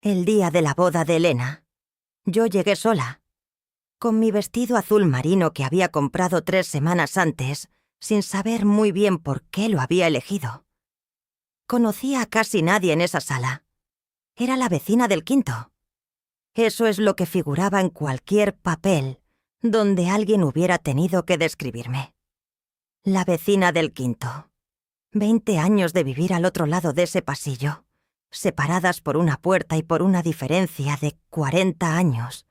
El día de la boda de Elena, yo llegué sola, con mi vestido azul marino que había comprado 3 semanas antes, sin saber muy bien por qué lo había elegido. Conocía a casi nadie en esa sala. Era la vecina del quinto. Eso es lo que figuraba en cualquier papel donde alguien hubiera tenido que describirme. La vecina del quinto. 20 años de vivir al otro lado de ese pasillo, separadas por una puerta y por una diferencia de 40 años.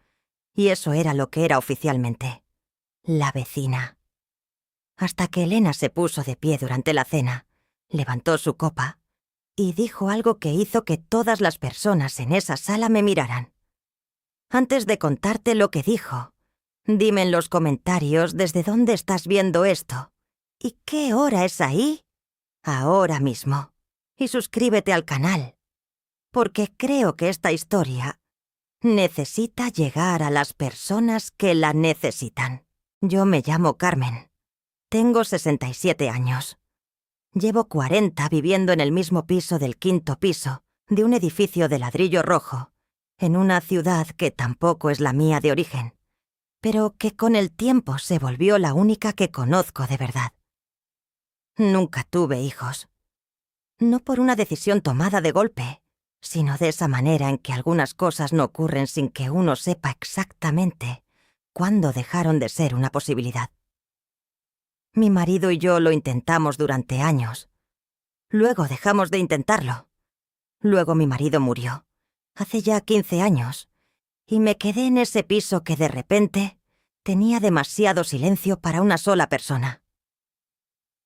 Y eso era lo que era oficialmente. La vecina. Hasta que Elena se puso de pie durante la cena, levantó su copa y dijo algo que hizo que todas las personas en esa sala me miraran. Antes de contarte lo que dijo, dime en los comentarios desde dónde estás viendo esto. ¿Y qué hora es ahí? Ahora mismo. Y suscríbete al canal, porque creo que esta historia necesita llegar a las personas que la necesitan. Yo me llamo Carmen. Tengo 67 años. Llevo 40 viviendo en el mismo piso del 5º piso de un edificio de ladrillo rojo, en una ciudad que tampoco es la mía de origen, pero que con el tiempo se volvió la única que conozco de verdad. Nunca tuve hijos. No por una decisión tomada de golpe, sino de esa manera en que algunas cosas no ocurren sin que uno sepa exactamente cuándo dejaron de ser una posibilidad. Mi marido y yo lo intentamos durante años. Luego dejamos de intentarlo. Luego mi marido murió, hace ya 15 años, y me quedé en ese piso que de repente tenía demasiado silencio para una sola persona.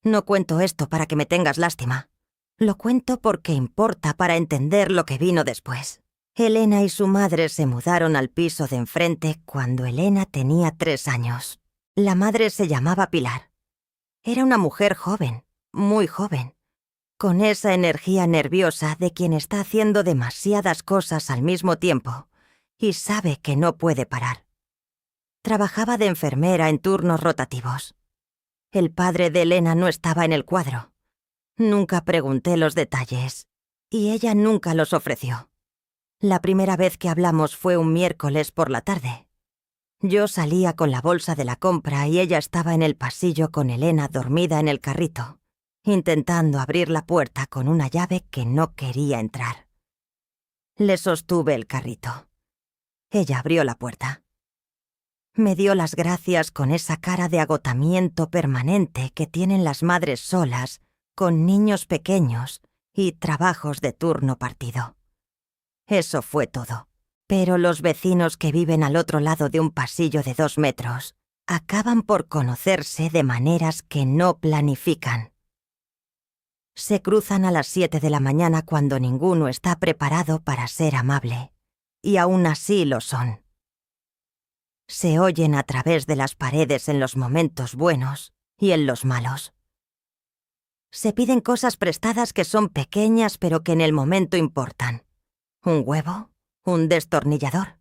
No cuento esto para que me tengas lástima. Lo cuento porque importa para entender lo que vino después. Elena y su madre se mudaron al piso de enfrente cuando Elena tenía 3 años. La madre se llamaba Pilar. Era una mujer joven, muy joven, con esa energía nerviosa de quien está haciendo demasiadas cosas al mismo tiempo y sabe que no puede parar. Trabajaba de enfermera en turnos rotativos. El padre de Elena no estaba en el cuadro. Nunca pregunté los detalles, y ella nunca los ofreció. La primera vez que hablamos fue un miércoles por la tarde. Yo salía con la bolsa de la compra y ella estaba en el pasillo con Elena dormida en el carrito, intentando abrir la puerta con una llave que no quería entrar. Le sostuve el carrito. Ella abrió la puerta. Me dio las gracias con esa cara de agotamiento permanente que tienen las madres solas, con niños pequeños y trabajos de turno partido. Eso fue todo. Pero los vecinos que viven al otro lado de un pasillo de 2 metros acaban por conocerse de maneras que no planifican. Se cruzan a las 7 de la mañana cuando ninguno está preparado para ser amable, y aún así lo son. Se oyen a través de las paredes en los momentos buenos y en los malos. Se piden cosas prestadas que son pequeñas pero que en el momento importan. Un huevo, un destornillador,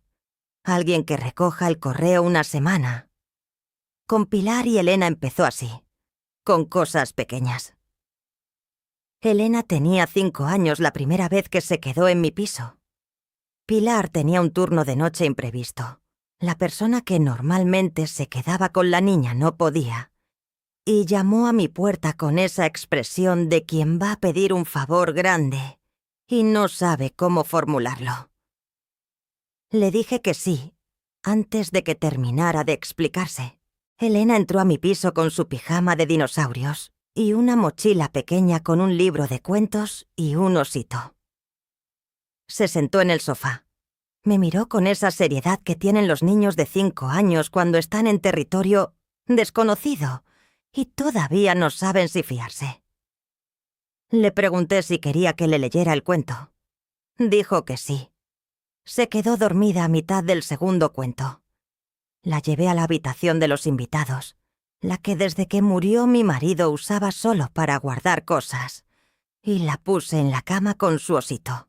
alguien que recoja el correo una semana. Con Pilar y Elena empezó así, con cosas pequeñas. Elena tenía 5 años la primera vez que se quedó en mi piso. Pilar tenía un turno de noche imprevisto. La persona que normalmente se quedaba con la niña no podía, y llamó a mi puerta con esa expresión de quien va a pedir un favor grande y no sabe cómo formularlo. Le dije que sí, antes de que terminara de explicarse. Elena entró a mi piso con su pijama de dinosaurios y una mochila pequeña con un libro de cuentos y un osito. Se sentó en el sofá. Me miró con esa seriedad que tienen los niños de 5 años cuando están en territorio desconocido y todavía no saben si fiarse. Le pregunté si quería que le leyera el cuento. Dijo que sí. Se quedó dormida a mitad del segundo cuento. La llevé a la habitación de los invitados, la que desde que murió mi marido usaba solo para guardar cosas, y la puse en la cama con su osito.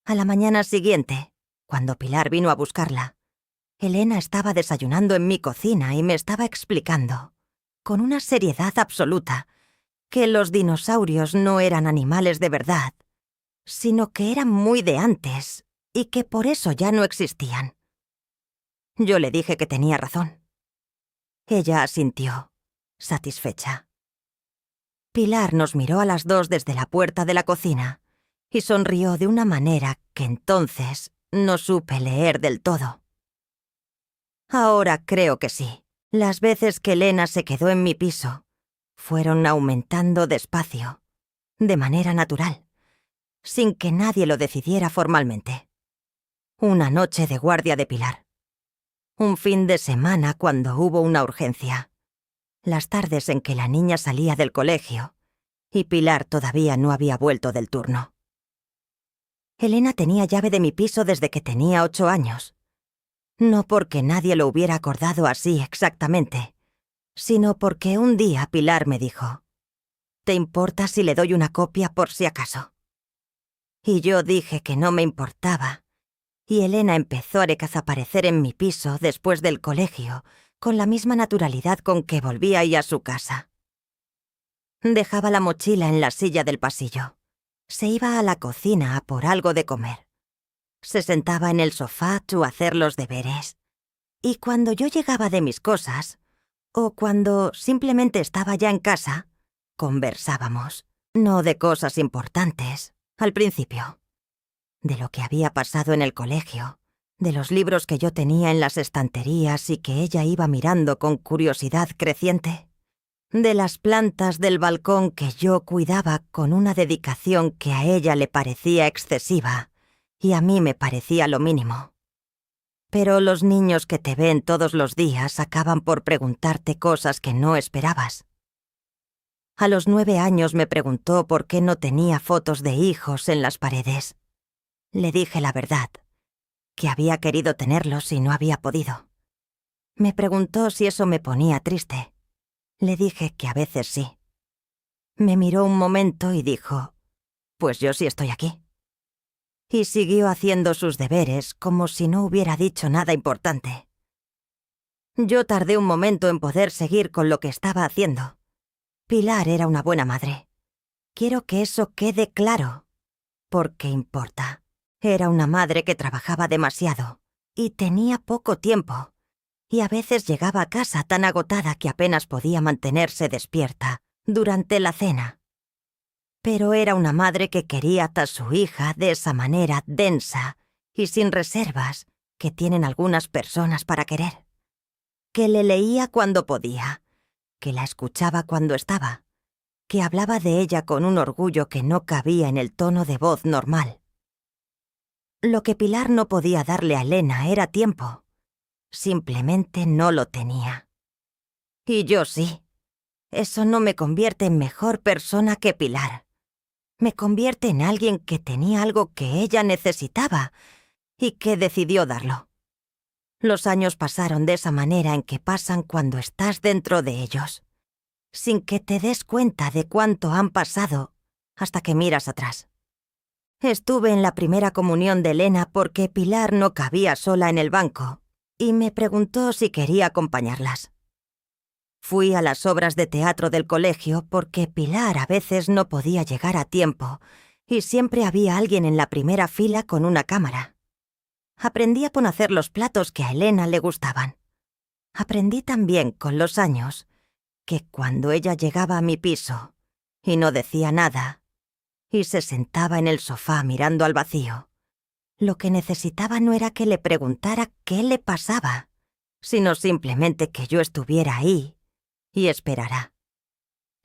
A la mañana siguiente, cuando Pilar vino a buscarla, Elena estaba desayunando en mi cocina y me estaba explicando, con una seriedad absoluta, que los dinosaurios no eran animales de verdad, sino que eran muy de antes y que por eso ya no existían. Yo le dije que tenía razón. Ella asintió, satisfecha. Pilar nos miró a las dos desde la puerta de la cocina y sonrió de una manera que entonces no supe leer del todo. Ahora creo que sí. Las veces que Elena se quedó en mi piso fueron aumentando despacio, de manera natural, sin que nadie lo decidiera formalmente. Una noche de guardia de Pilar. Un fin de semana cuando hubo una urgencia. Las tardes en que la niña salía del colegio y Pilar todavía no había vuelto del turno. Elena tenía llave de mi piso desde que tenía 8 años. No porque nadie lo hubiera acordado así exactamente, sino porque un día Pilar me dijo: «¿Te importa si le doy una copia por si acaso?». Y yo dije que no me importaba, y Elena empezó a desaparecer en mi piso después del colegio, con la misma naturalidad con que volvía a su casa. Dejaba la mochila en la silla del pasillo. Se iba a la cocina a por algo de comer. Se sentaba en el sofá a hacer los deberes. Y cuando yo llegaba de mis cosas, o cuando simplemente estaba ya en casa, conversábamos. No de cosas importantes, al principio. De lo que había pasado en el colegio, de los libros que yo tenía en las estanterías y que ella iba mirando con curiosidad creciente, de las plantas del balcón que yo cuidaba con una dedicación que a ella le parecía excesiva y a mí me parecía lo mínimo. Pero los niños que te ven todos los días acaban por preguntarte cosas que no esperabas. A los 9 años me preguntó por qué no tenía fotos de hijos en las paredes. Le dije la verdad, que había querido tenerlos y no había podido. Me preguntó si eso me ponía triste. Le dije que a veces sí. Me miró un momento y dijo: «Pues yo sí estoy aquí». Y siguió haciendo sus deberes como si no hubiera dicho nada importante. Yo tardé un momento en poder seguir con lo que estaba haciendo. Pilar era una buena madre. Quiero que eso quede claro, porque importa. Era una madre que trabajaba demasiado y tenía poco tiempo, y a veces llegaba a casa tan agotada que apenas podía mantenerse despierta durante la cena. Pero era una madre que quería a su hija de esa manera densa y sin reservas que tienen algunas personas para querer. Que le leía cuando podía, que la escuchaba cuando estaba, que hablaba de ella con un orgullo que no cabía en el tono de voz normal. Lo que Pilar no podía darle a Elena era tiempo. Simplemente no lo tenía. Y yo sí. Eso no me convierte en mejor persona que Pilar. Me convierte en alguien que tenía algo que ella necesitaba y que decidió darlo. Los años pasaron de esa manera en que pasan cuando estás dentro de ellos, sin que te des cuenta de cuánto han pasado hasta que miras atrás. Estuve en la primera comunión de Elena porque Pilar no cabía sola en el banco y me preguntó si quería acompañarlas. Fui a las obras de teatro del colegio porque Pilar a veces no podía llegar a tiempo y siempre había alguien en la primera fila con una cámara. Aprendí a conocer los platos que a Elena le gustaban. Aprendí también con los años que cuando ella llegaba a mi piso y no decía nada y se sentaba en el sofá mirando al vacío, lo que necesitaba no era que le preguntara qué le pasaba, sino simplemente que yo estuviera ahí y esperara.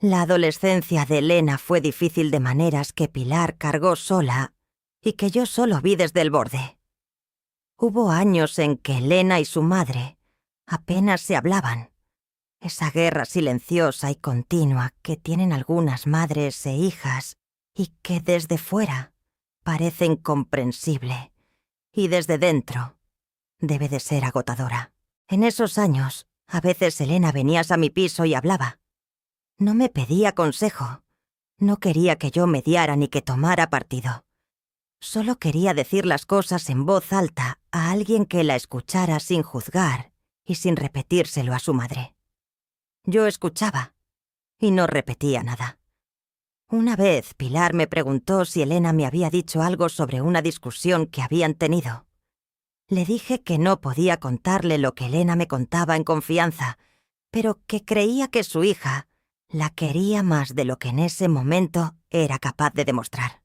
La adolescencia de Elena fue difícil de maneras que Pilar cargó sola y que yo solo vi desde el borde. Hubo años en que Elena y su madre apenas se hablaban. Esa guerra silenciosa y continua que tienen algunas madres e hijas y que desde fuera parece incomprensible y desde dentro debe de ser agotadora. En esos años, a veces Elena venía a mi piso y hablaba. No me pedía consejo. No quería que yo mediara ni que tomara partido. Solo quería decir las cosas en voz alta a alguien que la escuchara sin juzgar y sin repetírselo a su madre. Yo escuchaba y no repetía nada. Una vez Pilar me preguntó si Elena me había dicho algo sobre una discusión que habían tenido. Le dije que no podía contarle lo que Elena me contaba en confianza, pero que creía que su hija la quería más de lo que en ese momento era capaz de demostrar.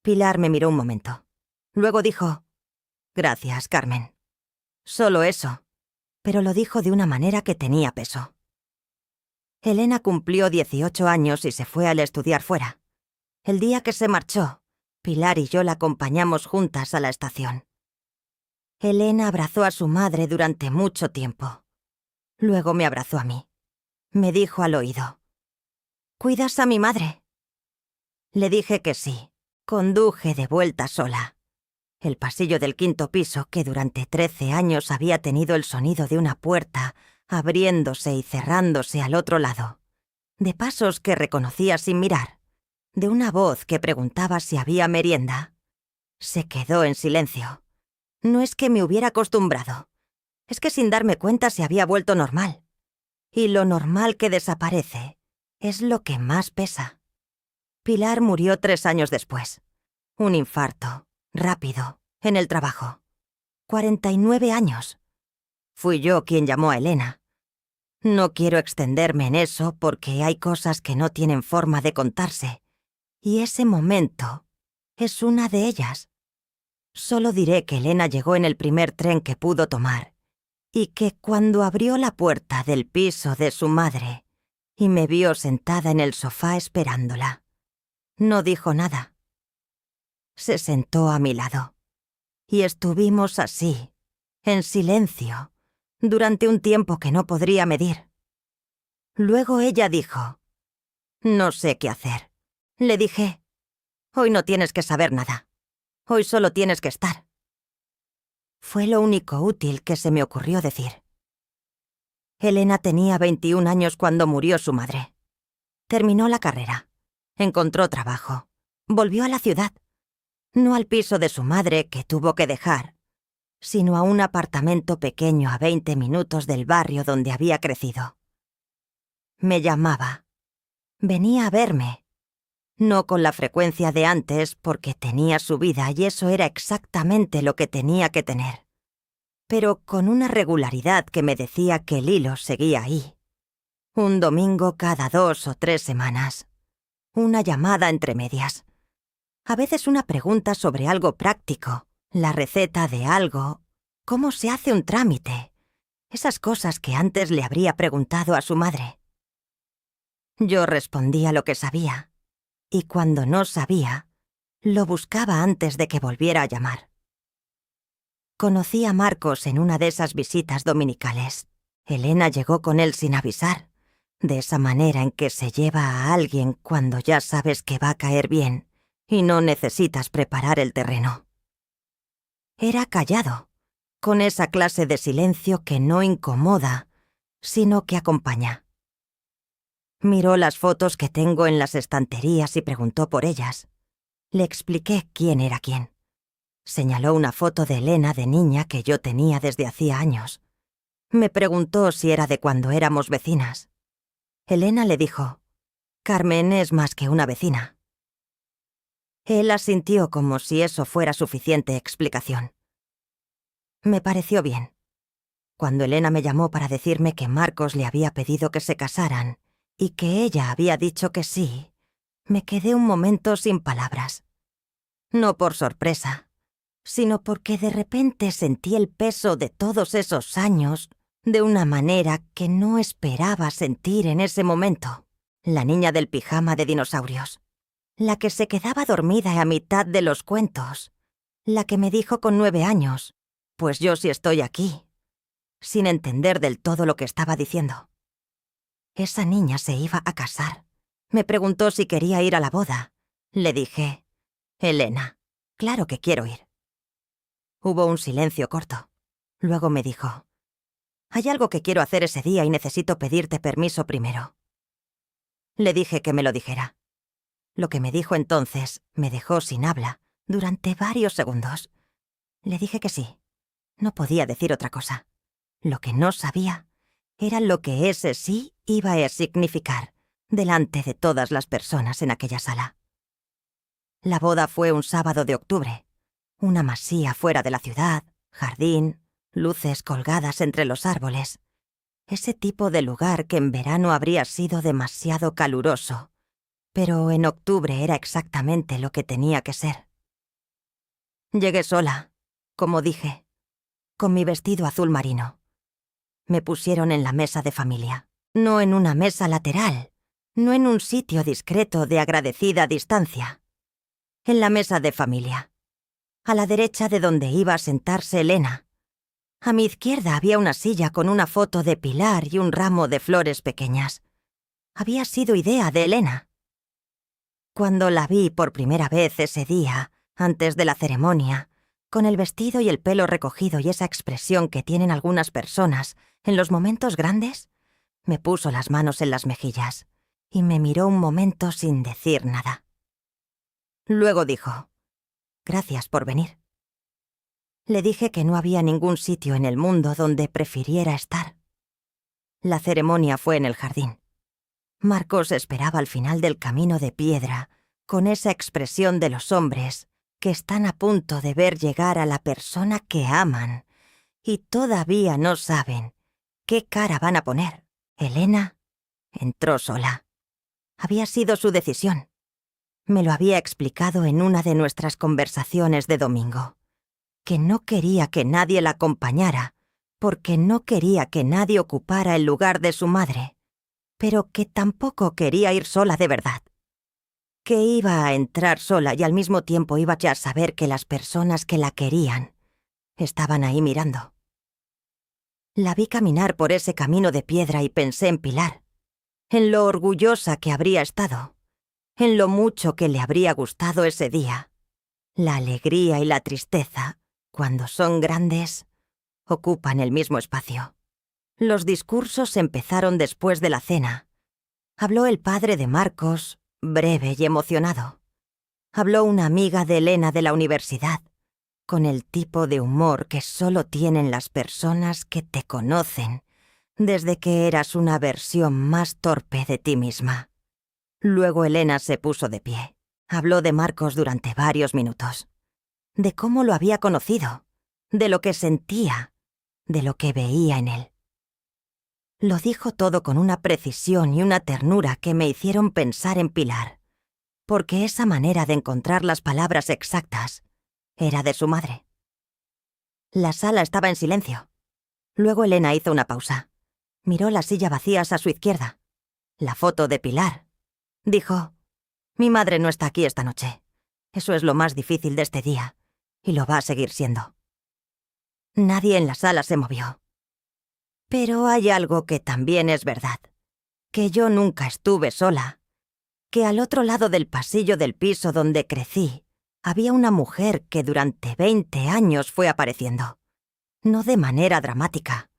Pilar me miró un momento. Luego dijo: «Gracias, Carmen». Solo eso, pero lo dijo de una manera que tenía peso. Elena cumplió 18 años y se fue al estudiar fuera. El día que se marchó, Pilar y yo la acompañamos juntas a la estación. Elena abrazó a su madre durante mucho tiempo. Luego me abrazó a mí. Me dijo al oído: «¿Cuidas a mi madre?». Le dije que sí. Conduje de vuelta sola. El pasillo del 5.º piso, que durante 13 años había tenido el sonido de una puerta abriéndose y cerrándose al otro lado, de pasos que reconocía sin mirar, de una voz que preguntaba si había merienda, se quedó en silencio. No es que me hubiera acostumbrado, es que sin darme cuenta se había vuelto normal. Y lo normal que desaparece es lo que más pesa. Pilar murió 3 años después. Un infarto, rápido, en el trabajo. 49 años. Fui yo quien llamó a Elena. No quiero extenderme en eso porque hay cosas que no tienen forma de contarse. Y ese momento es una de ellas. Solo diré que Elena llegó en el primer tren que pudo tomar y que cuando abrió la puerta del piso de su madre y me vio sentada en el sofá esperándola, no dijo nada. Se sentó a mi lado y estuvimos así, en silencio, durante un tiempo que no podría medir. Luego ella dijo: «No sé qué hacer». Le dije: «Hoy no tienes que saber nada. Hoy solo tienes que estar». Fue lo único útil que se me ocurrió decir. Elena tenía 21 años cuando murió su madre. Terminó la carrera. Encontró trabajo. Volvió a la ciudad. No al piso de su madre, que tuvo que dejar, sino a un apartamento pequeño a 20 minutos del barrio donde había crecido. Me llamaba. Venía a verme. No con la frecuencia de antes, porque tenía su vida y eso era exactamente lo que tenía que tener. Pero con una regularidad que me decía que el hilo seguía ahí. Un domingo cada 2 o 3 semanas. Una llamada entre medias. A veces una pregunta sobre algo práctico, la receta de algo, cómo se hace un trámite, esas cosas que antes le habría preguntado a su madre. Yo respondía lo que sabía, y cuando no sabía, lo buscaba antes de que volviera a llamar. Conocí a Marcos en una de esas visitas dominicales. Elena llegó con él sin avisar, de esa manera en que se lleva a alguien cuando ya sabes que va a caer bien y no necesitas preparar el terreno. Era callado, con esa clase de silencio que no incomoda, sino que acompaña. Miró las fotos que tengo en las estanterías y preguntó por ellas. Le expliqué quién era quién. Señaló una foto de Elena de niña que yo tenía desde hacía años. Me preguntó si era de cuando éramos vecinas. Elena le dijo: «Carmen es más que una vecina». Él asintió como si eso fuera suficiente explicación. Me pareció bien. Cuando Elena me llamó para decirme que Marcos le había pedido que se casaran y que ella había dicho que sí, me quedé un momento sin palabras. No por sorpresa, sino porque de repente sentí el peso de todos esos años de una manera que no esperaba sentir en ese momento. La niña del pijama de dinosaurios. La que se quedaba dormida a mitad de los cuentos. La que me dijo con 9 años: «Pues yo sí estoy aquí», sin entender del todo lo que estaba diciendo. Esa niña se iba a casar. Me preguntó si quería ir a la boda. Le dije: «Elena, claro que quiero ir». Hubo un silencio corto. Luego me dijo: «Hay algo que quiero hacer ese día y necesito pedirte permiso primero». Le dije que me lo dijera. Lo que me dijo entonces me dejó sin habla durante varios segundos. Le dije que sí. No podía decir otra cosa. Lo que no sabía era lo que ese sí iba a significar, delante de todas las personas en aquella sala. La boda fue un sábado de octubre, una masía fuera de la ciudad, jardín, luces colgadas entre los árboles. Ese tipo de lugar que en verano habría sido demasiado caluroso, pero en octubre era exactamente lo que tenía que ser. Llegué sola, como dije, con mi vestido azul marino. Me pusieron en la mesa de familia, no en una mesa lateral, no en un sitio discreto de agradecida distancia. En la mesa de familia, a la derecha de donde iba a sentarse Elena. A mi izquierda había una silla con una foto de Pilar y un ramo de flores pequeñas. Había sido idea de Elena. Cuando la vi por primera vez ese día, antes de la ceremonia, con el vestido y el pelo recogido y esa expresión que tienen algunas personas en los momentos grandes, me puso las manos en las mejillas y me miró un momento sin decir nada. Luego dijo: «Gracias por venir». Le dije que no había ningún sitio en el mundo donde prefiriera estar. La ceremonia fue en el jardín. Marcos esperaba al final del camino de piedra, con esa expresión de los hombres que están a punto de ver llegar a la persona que aman y todavía no saben qué cara van a poner. Elena entró sola. Había sido su decisión. Me lo había explicado en una de nuestras conversaciones de domingo, que no quería que nadie la acompañara, porque no quería que nadie ocupara el lugar de su madre, pero que tampoco quería ir sola de verdad. Que iba a entrar sola y al mismo tiempo iba ya a saber que las personas que la querían estaban ahí mirando. La vi caminar por ese camino de piedra y pensé en Pilar, en lo orgullosa que habría estado, en lo mucho que le habría gustado ese día. La alegría y la tristeza, cuando son grandes, ocupan el mismo espacio. Los discursos empezaron después de la cena. Habló el padre de Marcos, breve y emocionado. Habló una amiga de Elena de la universidad, con el tipo de humor que solo tienen las personas que te conocen desde que eras una versión más torpe de ti misma. Luego Elena se puso de pie. Habló de Marcos durante varios minutos. De cómo lo había conocido, de lo que sentía, de lo que veía en él. Lo dijo todo con una precisión y una ternura que me hicieron pensar en Pilar, porque esa manera de encontrar las palabras exactas era de su madre. La sala estaba en silencio. Luego Elena hizo una pausa. Miró las sillas vacías a su izquierda. La foto de Pilar. Dijo: «Mi madre no está aquí esta noche. Eso es lo más difícil de este día, y lo va a seguir siendo». Nadie en la sala se movió. Pero hay algo que también es verdad, que yo nunca estuve sola, que al otro lado del pasillo del piso donde crecí, había una mujer que durante 20 años fue apareciendo. No de manera dramática,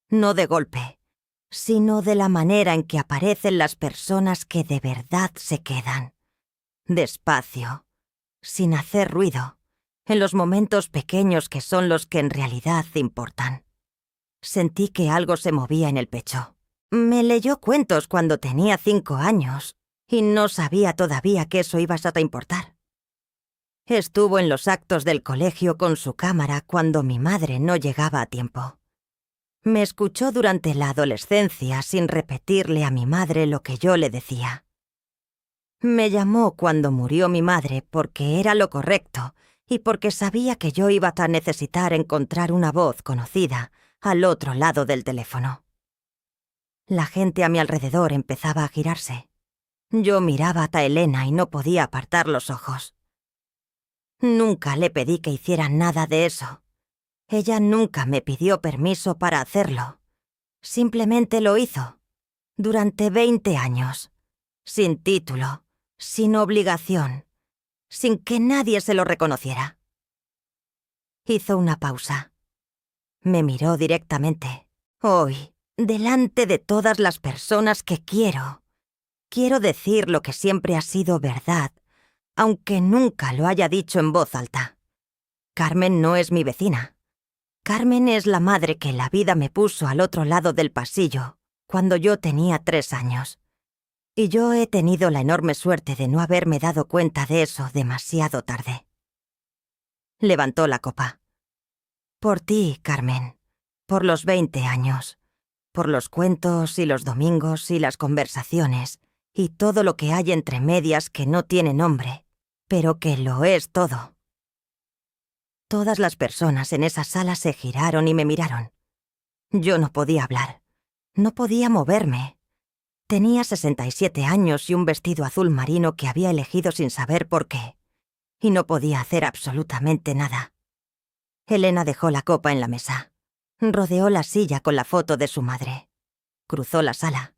no de golpe, sino de la manera en que aparecen las personas que de verdad se quedan. Despacio, sin hacer ruido, en los momentos pequeños que son los que en realidad importan. Sentí que algo se movía en el pecho. Me leyó cuentos cuando tenía 5 años, y no sabía todavía que eso iba a importar. Estuvo en los actos del colegio con su cámara cuando mi madre no llegaba a tiempo. Me escuchó durante la adolescencia sin repetirle a mi madre lo que yo le decía. Me llamó cuando murió mi madre porque era lo correcto y porque sabía que yo iba a necesitar encontrar una voz conocida al otro lado del teléfono. La gente a mi alrededor empezaba a girarse. Yo miraba a Elena y no podía apartar los ojos. Nunca le pedí que hiciera nada de eso. Ella nunca me pidió permiso para hacerlo. Simplemente lo hizo. Durante 20 años. Sin título, sin obligación, sin que nadie se lo reconociera. Hizo una pausa. Me miró directamente. Hoy, delante de todas las personas que quiero decir lo que siempre ha sido verdad, aunque nunca lo haya dicho en voz alta. Carmen no es mi vecina. Carmen es la madre que la vida me puso al otro lado del pasillo cuando yo tenía 3 años. Y yo he tenido la enorme suerte de no haberme dado cuenta de eso demasiado tarde. Levantó la copa. Por ti, Carmen. Por los 20 años. Por los cuentos y los domingos y las conversaciones y todo lo que hay entre medias que no tiene nombre, pero que lo es todo. Todas las personas en esa sala se giraron y me miraron. Yo no podía hablar. No podía moverme. Tenía 67 años y un vestido azul marino que había elegido sin saber por qué. Y no podía hacer absolutamente nada. Elena dejó la copa en la mesa. Rodeó la silla con la foto de su madre. Cruzó la sala.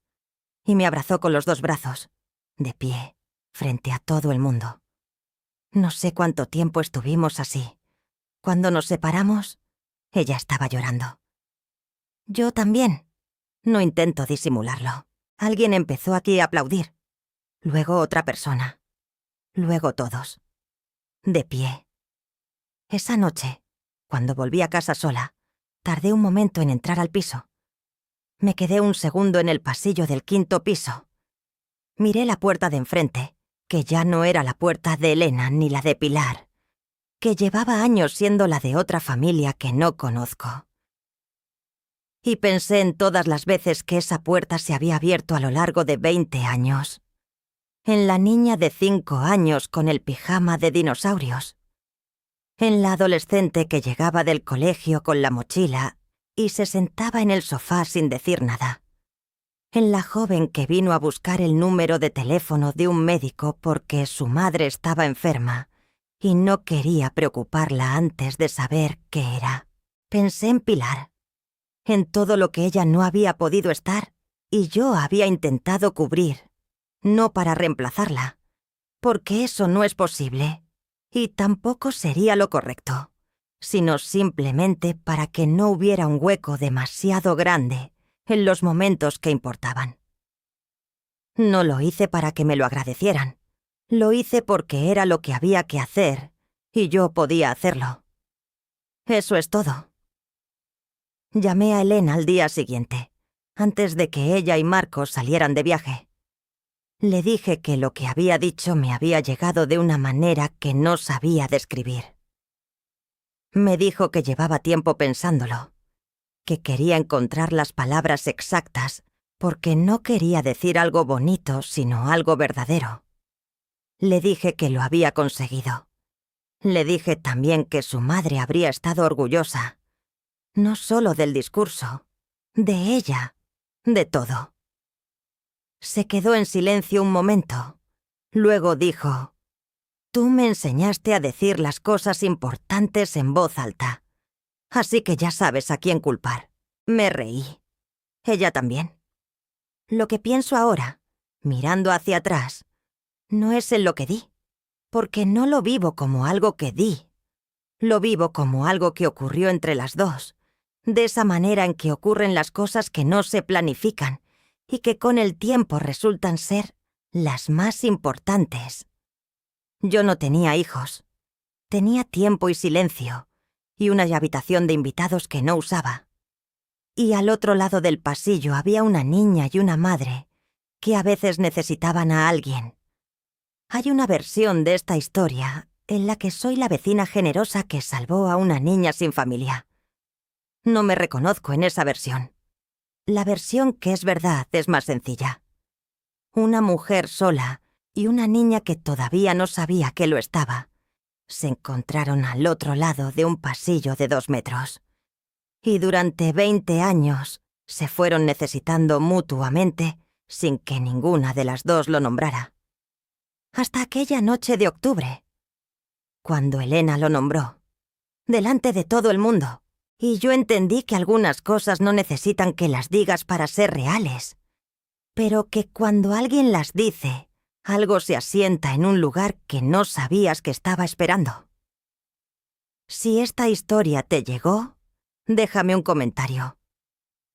Y me abrazó con los 2 brazos, de pie, frente a todo el mundo. No sé cuánto tiempo estuvimos así. Cuando nos separamos, ella estaba llorando. Yo también. No intento disimularlo. Alguien empezó aquí a aplaudir. Luego otra persona. Luego todos. De pie. Esa noche, cuando volví a casa sola, tardé un momento en entrar al piso. Me quedé un segundo en el pasillo del 5º piso. Miré la puerta de enfrente, que ya no era la puerta de Elena ni la de Pilar, que llevaba años siendo la de otra familia que no conozco. Y pensé en todas las veces que esa puerta se había abierto a lo largo de 20 años. En la niña de 5 años con el pijama de dinosaurios. En la adolescente que llegaba del colegio con la mochila y se sentaba en el sofá sin decir nada. En la joven que vino a buscar el número de teléfono de un médico porque su madre estaba enferma y no quería preocuparla antes de saber qué era. Pensé en Pilar, en todo lo que ella no había podido estar y yo había intentado cubrir, no para reemplazarla, porque eso no es posible y tampoco sería lo correcto, sino simplemente para que no hubiera un hueco demasiado grande en los momentos que importaban. No lo hice para que me lo agradecieran. Lo hice porque era lo que había que hacer y yo podía hacerlo. Eso es todo. Llamé a Elena al día siguiente, antes de que ella y Marcos salieran de viaje. Le dije que lo que había dicho me había llegado de una manera que no sabía describir. Me dijo que llevaba tiempo pensándolo, que quería encontrar las palabras exactas porque no quería decir algo bonito, sino algo verdadero. Le dije que lo había conseguido. Le dije también que su madre habría estado orgullosa, no solo del discurso, de ella, de todo. Se quedó en silencio un momento. Luego dijo: «Tú me enseñaste a decir las cosas importantes en voz alta. Así que ya sabes a quién culpar». Me reí. Ella también. Lo que pienso ahora, mirando hacia atrás, no es en lo que di, porque no lo vivo como algo que di. Lo vivo como algo que ocurrió entre las dos, de esa manera en que ocurren las cosas que no se planifican y que con el tiempo resultan ser las más importantes. Yo no tenía hijos. Tenía tiempo y silencio, y una habitación de invitados que no usaba. Y al otro lado del pasillo había una niña y una madre que a veces necesitaban a alguien. Hay una versión de esta historia en la que soy la vecina generosa que salvó a una niña sin familia. No me reconozco en esa versión. La versión que es verdad es más sencilla. Una mujer sola y una niña que todavía no sabía que lo estaba se encontraron al otro lado de un pasillo de 2 metros. Y durante 20 años se fueron necesitando mutuamente sin que ninguna de las dos lo nombrara. Hasta aquella noche de octubre, cuando Elena lo nombró, delante de todo el mundo, y yo entendí que algunas cosas no necesitan que las digas para ser reales, pero que cuando alguien las dice, algo se asienta en un lugar que no sabías que estaba esperando. Si esta historia te llegó, déjame un comentario.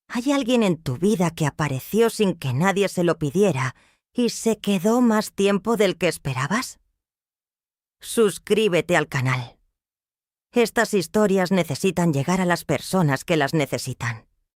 ¿Hay alguien en tu vida que apareció sin que nadie se lo pidiera y se quedó más tiempo del que esperabas? Suscríbete al canal. Estas historias necesitan llegar a las personas que las necesitan.